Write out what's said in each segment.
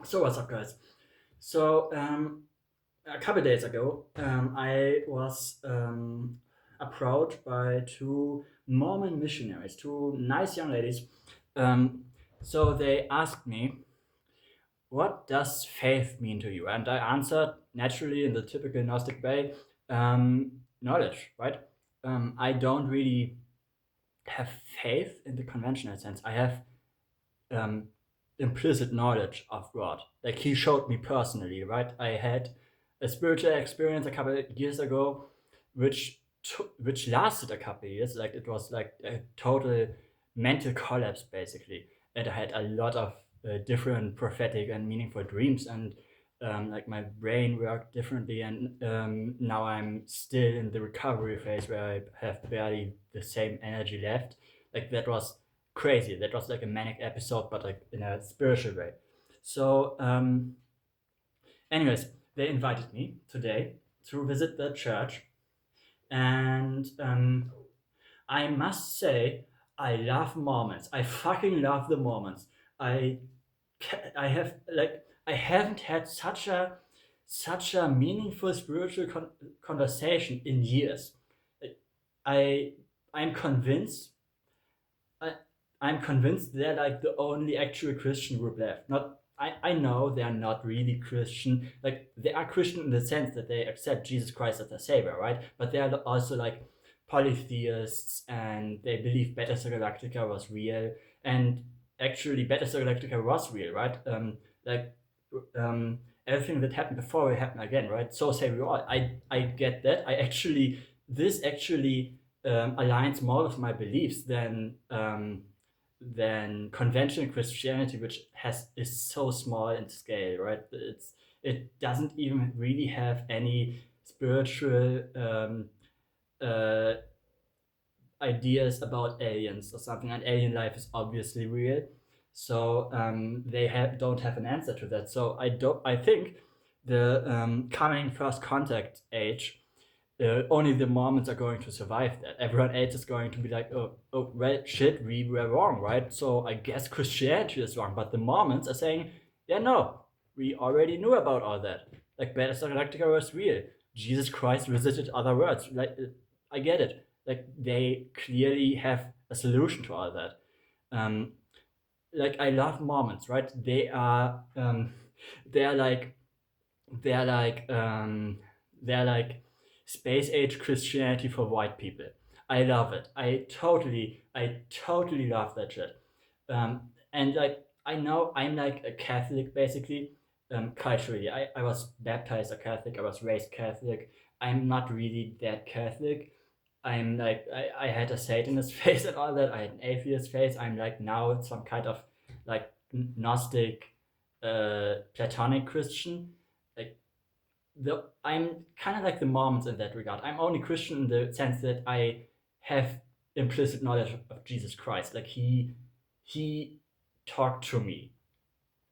So what's up, guys? So a couple days ago, I was approached by two Mormon missionaries, two nice young ladies. Um, so they asked me, "What does faith mean to you?" And I answered naturally in the typical Gnostic way, knowledge, right? I don't really have faith in the conventional sense. I have um, implicit knowledge of God. Like he showed me personally, right? I had a spiritual experience a couple of years ago, which lasted a couple of years. Like it was like a total mental collapse, basically. And I had a lot of different prophetic and meaningful dreams, and like my brain worked differently. And now I'm still in the recovery phase where I have barely the same energy left. Like that was crazy. That was like a manic episode, but like in a spiritual way. So, anyways, they invited me today to visit the church, and I must say, I love Mormons. I fucking love the Mormons. I I have like I haven't had such a meaningful spiritual conversation in years. I I'm convinced I, I'm convinced they're like the only actual Christian group left. Not I know they're not really Christian. Like they are Christian in the sense that they accept Jesus Christ as their savior, right? But they are also like polytheists and they believe Battlestar Galactica was real. And actually Battlestar Galactica was real, right? Like um everything that happened before will happen again, right? So say we all. I get that. This actually aligns more with my beliefs than conventional Christianity, which is so small in scale, right? It doesn't even really have any spiritual uh, ideas about aliens or something, and alien life is obviously real. So don't have an answer to that. So I think the coming first contact age, only the Mormons are going to survive that. Everyone else is going to be like, oh, well, shit, we were wrong, right? So I guess Christianity is wrong. But the Mormons are saying, yeah, no, we already knew about all that. Like, Battlestar Galactica was real. Jesus Christ visited other worlds. Like, I get it. Like, they clearly have a solution to all that. Um, like, I love Mormons, right? They are like, they're like they're like space age Christianity for white people. I love it. I totally love that shit. And like I know I'm like a Catholic basically. Culturally, I was baptized a Catholic. I was raised Catholic. I'm not really that Catholic. I'm like I had a Satanist phase and all that. I had an atheist phase. I'm like now some kind of like Gnostic, Platonic Christian. Like I'm kind of like the Mormons in that regard. I'm only Christian in the sense that I have implicit knowledge of Jesus Christ. Like he talked to me.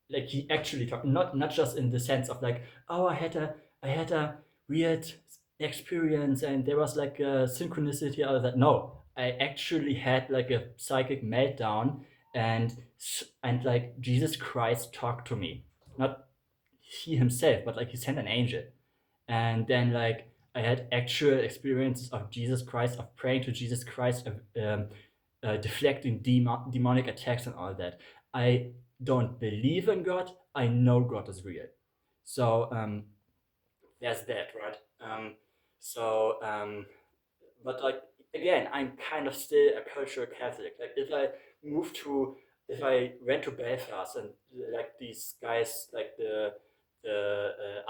Like he actually talked, not just in the sense of like, oh, I had a weird experience and there was like a synchronicity out of that. No, I actually had like a psychic meltdown and and like Jesus Christ talked to me. Not he himself, but like he sent an angel. And then like I had actual experiences of Jesus Christ, of praying to Jesus Christ, of deflecting demonic attacks and all that. I don't believe in God. I know God is real. So there's that, right? So but like again, I'm kind of still a cultural Catholic. Like if I went to Belfast and like these guys, like the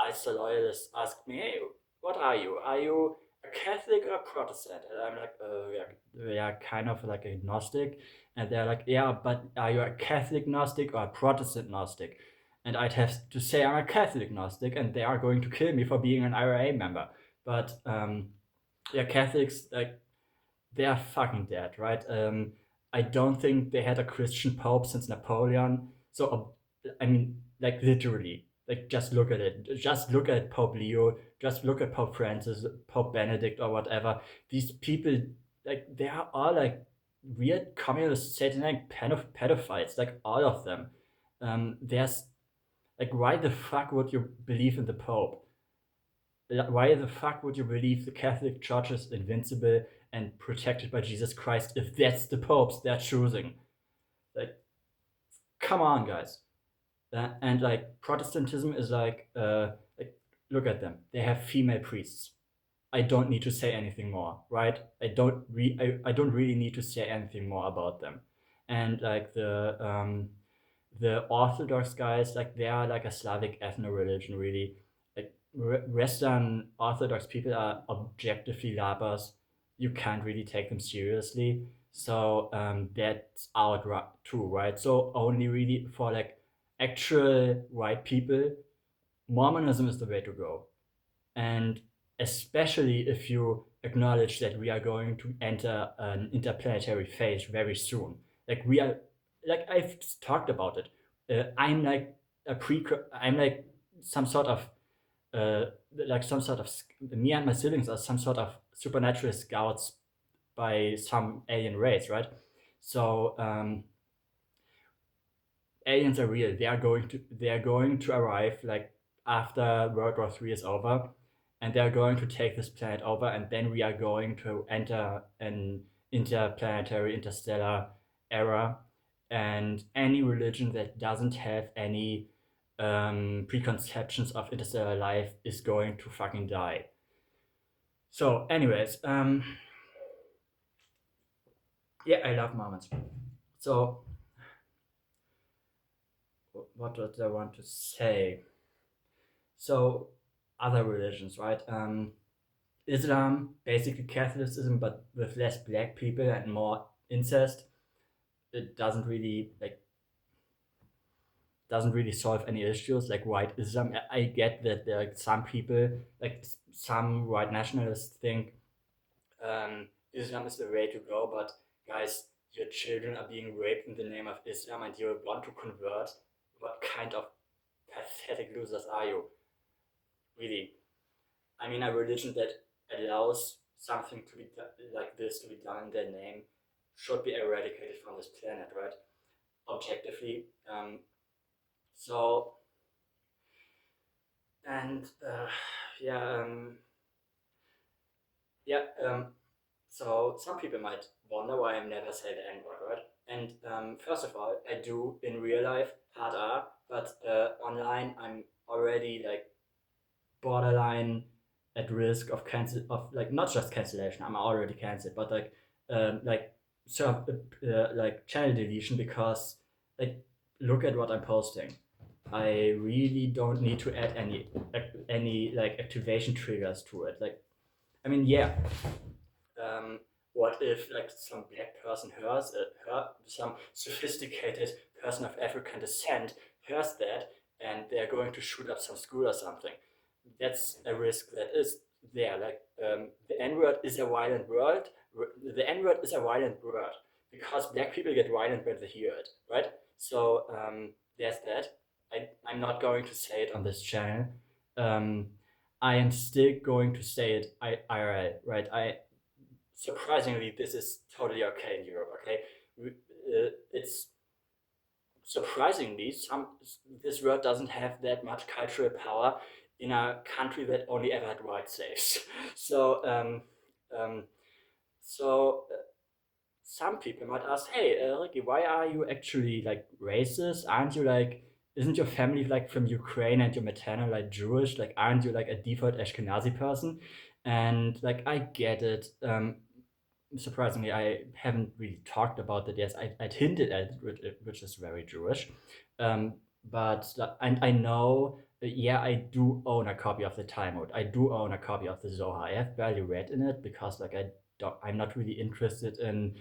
Ulster loyalists asked me, hey, what are you? Are you a Catholic or a Protestant? And I'm like, yeah, kind of like a Gnostic. And they're like, yeah, but are you a Catholic Gnostic or a Protestant Gnostic? And I'd have to say I'm a Catholic Gnostic, and they are going to kill me for being an IRA member. But yeah, Catholics like they are fucking dead, right? I don't think they had a Christian pope since Napoleon. So I mean, like literally, like just look at it. Just look at Pope Leo. Just look at Pope Francis, Pope Benedict, or whatever. These people, like they are all like weird communist satanic pedophiles, like all of them. There's Like, why the fuck would you believe in the Pope? Why the fuck would you believe the Catholic Church is invincible and protected by Jesus Christ if that's the popes they're choosing? Like, come on, guys. And like Protestantism is like look at them. They have female priests. I don't need to say anything more, right? I don't really need to say anything more about them. And like the Orthodox guys, like they are like a Slavic ethno religion, really. Like Western Orthodox people are objectively labas. You can't really take them seriously. So that's out too, right? So only really for like actual white people, Mormonism is the way to go. And especially if you acknowledge that we are going to enter an interplanetary phase very soon. Like we are, like I've talked about it. I'm like I'm like some sort of, uh, some sort of, me and my siblings are some sort of supernatural scouts by some alien race, right? So aliens are real. They are going to arrive like after World War III is over, and they are going to take this planet over, and then we are going to enter an interplanetary, interstellar era, and any religion that doesn't have any preconceptions of interstellar life is going to fucking die. So, anyways, yeah, I love Mormons. So, what did I want to say? So other religions, right? Islam, basically Catholicism, but with less black people and more incest. It doesn't really solve any issues like white Islam. I get that there are some people, like some white nationalists, think Islam is the way to go, but guys, your children are being raped in the name of Islam, and you want to convert. What kind of pathetic losers are you? Really? I mean, a religion that allows something to be like this to be done in their name should be eradicated from this planet, right? Objectively. So, and yeah, yeah. So some people might wonder why I never say the N word, right? And first of all, I do in real life, hard R, but online I'm already like borderline at risk of cancel of like not just cancellation. I'm already cancelled, but like so like channel deletion because like look at what I'm posting. I really don't need to add any like activation triggers to it. Like I mean, yeah, um, what if like some black person some sophisticated person of African descent hears that and they're going to shoot up some school or something? That's a risk that is there. Like the N word is a violent word. The N word is a violent word because black people get violent when they hear it, right? So there's that. I'm not going to say it on this channel. Um, I am still going to say it IRL, right? I surprisingly this is totally okay in Europe. Okay, it's surprisingly some this word doesn't have that much cultural power in a country that only ever had white slaves. So um, so some people might ask, "Hey, Ricky, why are you actually like racist? Aren't you like isn't your family like from Ukraine and your maternal like Jewish? Like, aren't you like a default Ashkenazi person?" And like, I get it. Surprisingly, I haven't really talked about that. Yes, I'd hinted at it, which is very Jewish. Um, but I know, yeah, I do own a copy of the Talmud. I do own a copy of the Zohar. I have barely read in it because like I'm not really interested in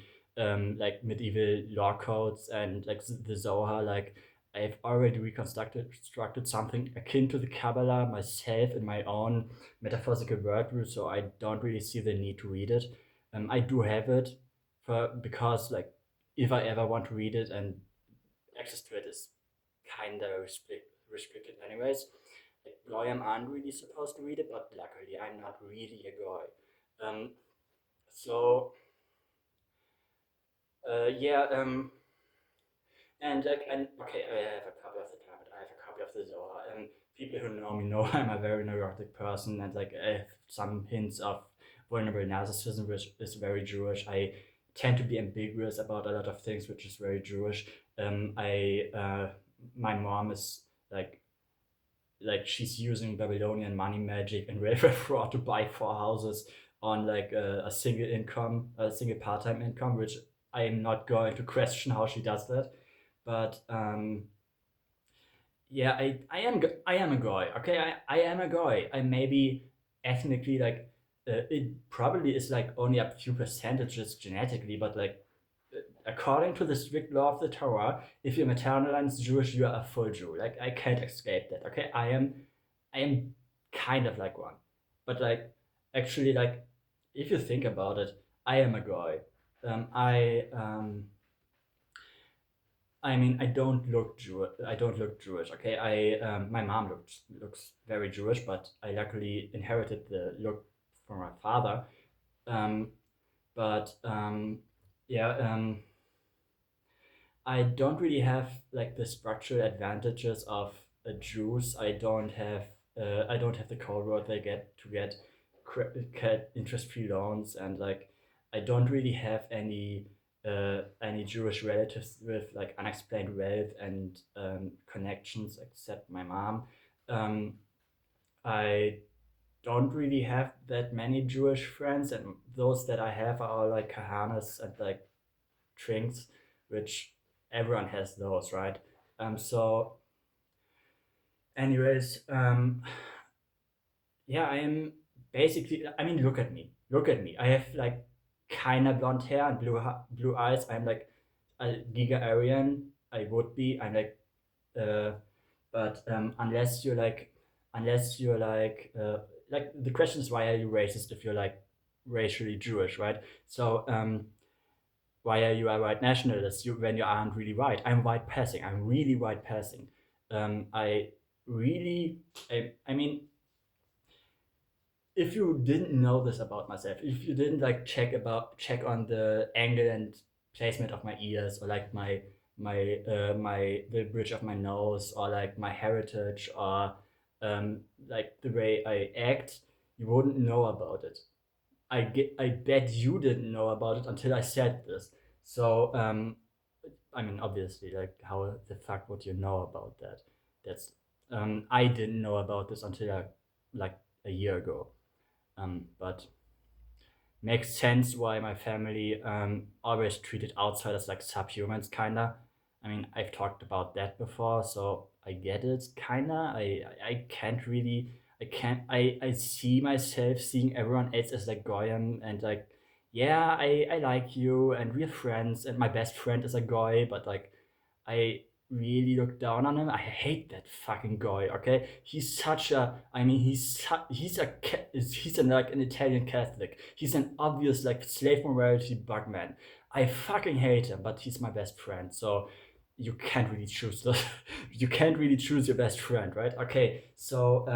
like medieval law codes and like the Zohar. Like I've already constructed something akin to the Kabbalah myself in my own metaphysical worldview, so I don't really see the need to read it. I do have it because like if I ever want to read it and access to it is kind of restricted anyways. Like Goyim aren't really supposed to read it, but luckily I'm not really a Goy. So yeah, and like and okay, I have a copy of the Talmud. I have a copy of the Zohar. who know me know I'm a very neurotic person, and like I have some hints of vulnerable narcissism, which is very Jewish. I tend to be ambiguous about a lot of things, which is very Jewish. I My mom is she's using Babylonian money magic and railway fraud to buy 4 houses on like a single income, a single part-time income, which I am not going to question how she does that. But yeah, I am a guy. Okay, I am a guy. I maybe ethnically it probably is like only a few percentages genetically, but like according to the strict law of the Torah, if you're maternal and Jewish, you are a full Jew. Like I can't escape that. Okay, I am kind of like one, but like actually like if you think about it, I am a guy. Um, I um, I mean, I don't look Jewish. I don't look Jewish. Okay, my mom looks very Jewish, but I luckily inherited the look from my father. Um, but yeah, I don't really have like the structural advantages of a Jews. I don't have the code word they get to get interest-free loans, and like I don't really have any Jewish relatives with like unexplained wealth and connections except my mom. Um, I don't really have that many Jewish friends, and those that I have are all like kahanas and like drinks, which everyone has those, right? So, anyways, yeah, I am basically. I mean, look at me. Look at me. I have like kind of blonde hair and blue eyes. I'm like a Giga Aryan. I would be. I'm uh, but unless you're like the question is why are you racist if you're like racially Jewish, right? So why are you a white nationalist when you aren't really white? I'm white passing. I'm really white passing. I really, I mean, if you didn't know this about myself, if you didn't like check on the angle and placement of my ears, or like my the bridge of my nose, or like my heritage, or like the way I act, you wouldn't know about it. I bet you didn't know about it until I said this. So I mean, obviously, like how the fuck would you know about that? That's I didn't know about this until like a year ago. But makes sense why my family always treated outsiders like subhumans, kinda. I mean, I've talked about that before, so I get it, kinda. I can't really, I see myself seeing everyone else as like goyim and like, yeah, I like you and we're friends and my best friend is a goy, but like I really look down on him. I hate that fucking guy. Okay, he's such a. I mean, he's like an Italian Catholic. He's an obvious like slave morality bugman. I fucking hate him, but he's my best friend. So you can't really choose the, you can't really choose your best friend, right? Okay, so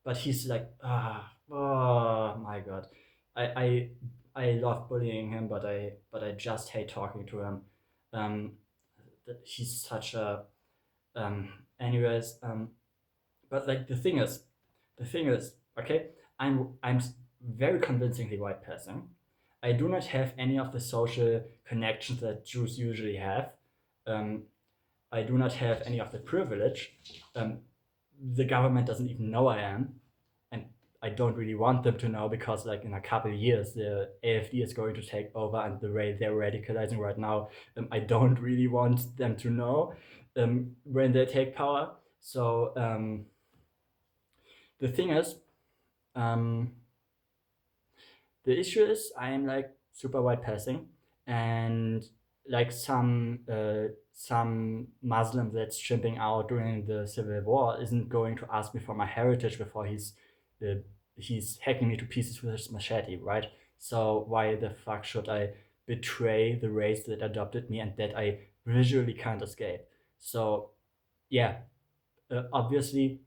but he's like oh my god, I I love bullying him, but I just hate talking to him. Um, that he's such a um anyways but like the thing is okay, I'm very convincingly white person. I do not have any of the social connections that Jews usually have. um I do not have any of the privilege. um the government doesn't even know I am, and I don't really want them to know, because like in a couple of years the AFD is going to take over, and the way they're radicalizing right now, I don't really want them to know when they take power. So the thing is, um, the issue is I am like super white passing, and like some Muslim that's shipping out during the civil war isn't going to ask me for my heritage before uh, he's hacking me to pieces with his machete, right? So why the fuck should I betray the race that adopted me and that I visually can't escape? So yeah, obviously,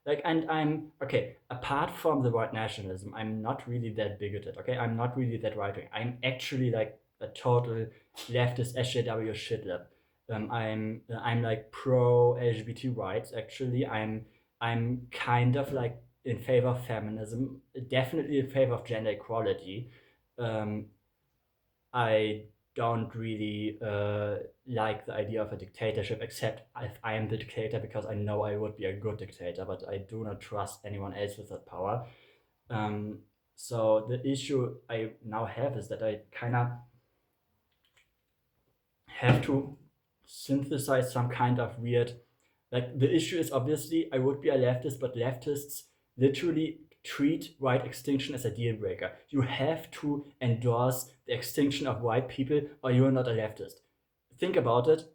like, and I'm okay, apart from the white nationalism, I'm not really that bigoted. Okay, I'm not really that right wing. I'm actually like a total leftist SJW shitlap. I'm like pro LGBT rights. Actually, I'm I'm kind of like in favor of feminism, definitely in favor of gender equality. Um, I don't really like the idea of a dictatorship, except if I am the dictator, because I know I would be a good dictator, but I do not trust anyone else with that power. Um, so the issue I now have is that I kind of have to synthesize some kind of weird, like, the issue is obviously I would be a leftist, but leftists literally treat white extinction as a deal breaker. You have to endorse the extinction of white people or you're not a leftist. Think about it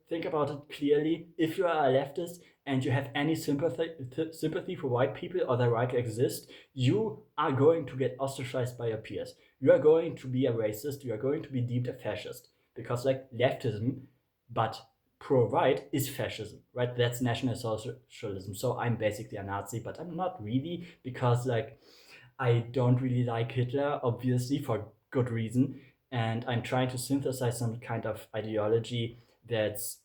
clearly. If you are a leftist and you have any sympathy for white people or their right to exist, you are going to get ostracized by your peers. You are going to be a racist. You are going to be deemed a fascist, because like leftism, but pro-right is fascism, right? That's national socialism. So I'm basically a Nazi, but I'm not really, because like I don't really like Hitler, obviously, for good reason. And I'm trying to synthesize some kind of ideology that's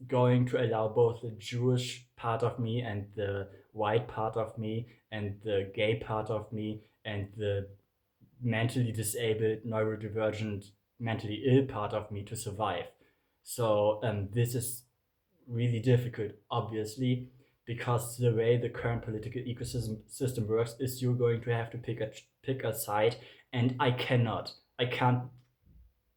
going to allow both the Jewish part of me and the white part of me and the gay part of me and the mentally disabled, neurodivergent, mentally ill part of me to survive. So this is really difficult, obviously, because the way the current political ecosystem works is you're going to have to pick a side, and I can't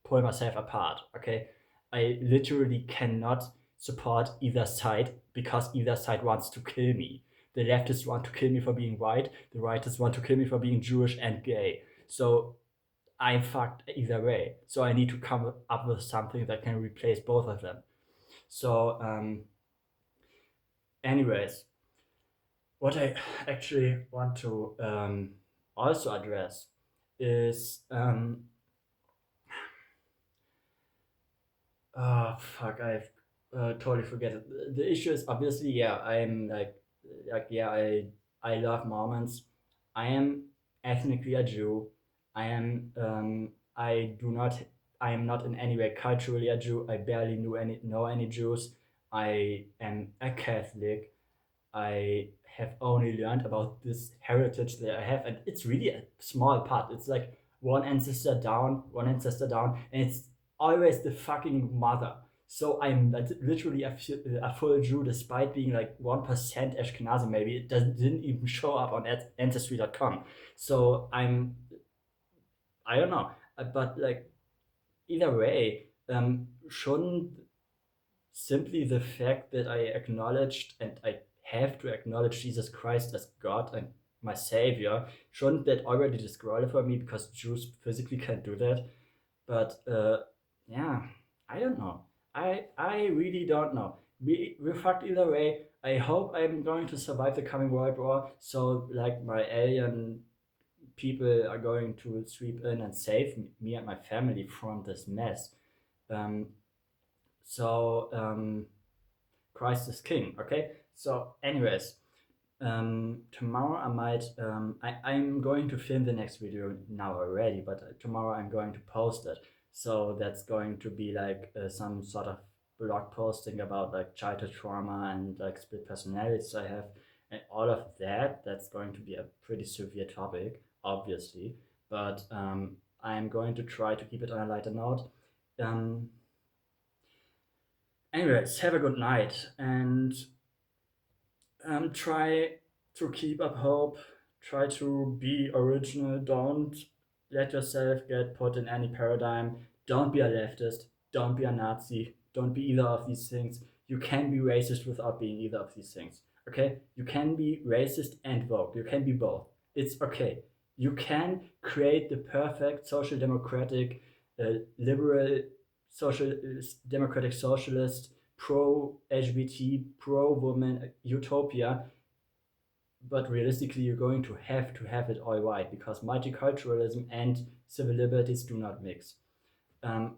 pull myself apart. Okay, I literally cannot support either side because either side wants to kill me. The leftists want to kill me for being white. The rightists want to kill me for being Jewish and gay. So I'm fucked either way. So I need to come up with something that can replace both of them. So, anyways, what I actually want to also address is oh fuck, I've totally forget it. The issue is obviously, yeah, I'm yeah, I love Mormons. I am ethnically a Jew. I do not I am not in any way culturally a Jew. I barely know any Jews. I am a Catholic. I have only learned about this heritage that I have, and it's really a small part. It's like one ancestor down, and it's always the fucking mother. So I'm literally a full Jew, despite being like 1% Ashkenazi. Maybe it didn't even show up on Ancestry.com. So I don't know, but like either way, shouldn't simply the fact that I acknowledged and I have to acknowledge Jesus Christ as God and my Savior, shouldn't that already disqualify me because Jews physically can't do that? But yeah, I don't know. I really don't know. We're fucked either way. I hope I'm going to survive the coming World War. So like my alien people are going to sweep in and save me and my family from this mess. Um, so Christ is King. Okay. So, anyways, tomorrow I might I'm going to film the next video now already, but tomorrow I'm going to post it. So that's going to be like some sort of blog posting about like childhood trauma and like split personalities I have, and all of that. That's going to be a pretty severe topic, obviously, but I'm going to try to keep it on a lighter note. Um, Anyways, have a good night, and try to keep up hope. Try to be original. Don't let yourself get put in any paradigm. Don't be a leftist. Don't be a Nazi. Don't be either of these things. You can be racist without being either of these things. Okay? You can be racist and woke. You can be both. It's okay. You can create the perfect social democratic, liberal, social democratic socialist, pro LGBT, pro woman utopia, but realistically, you're going to have it all right, because multiculturalism and civil liberties do not mix. Um,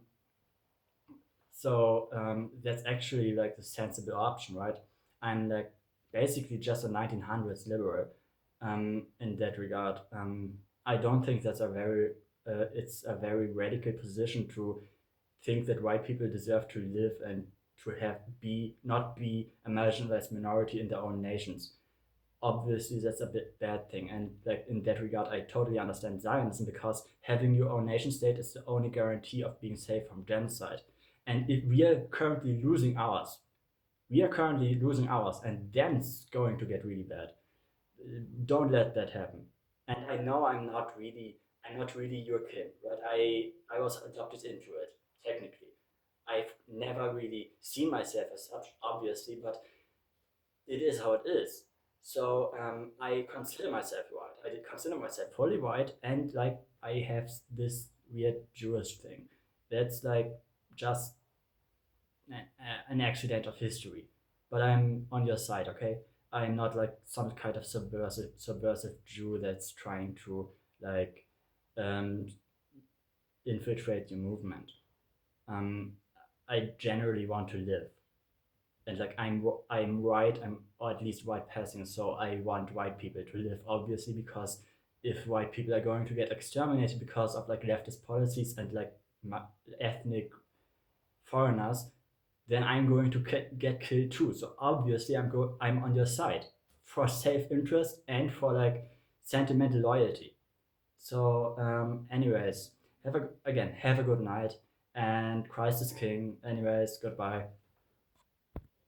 so that's actually like the sensible option, right? I'm like basically just a 1900s liberal in that regard. I don't think that's a very it's a very radical position to think that white people deserve to live and to have be not be a marginalized minority in their own nations. Obviously, that's a bit bad thing, and like in that regard, I totally understand Zionism, because having your own nation state is the only guarantee of being safe from genocide. And if we are currently losing ours, and then it's going to get really bad. Don't let that happen. And I know I'm not really your kid, but I was adopted into it technically. I've never really seen myself as such, obviously, but it is how it is. So I consider myself white. I did consider myself fully white, and like I have this weird Jewish thing. That's like just an accident of history. But I'm on your side, okay? I'm not like some kind of subversive Jew that's trying to like um, infiltrate your movement. Um, I generally want to live, and like I'm white, or at least white passing, so I want white people to live, obviously, because if white people are going to get exterminated because of like leftist policies and like ethnic foreigners, then I'm going to get killed too. So obviously, I'm on your side for self interest and for like sentimental loyalty. So, anyways, have a good night, and Christ is King. Anyways, goodbye.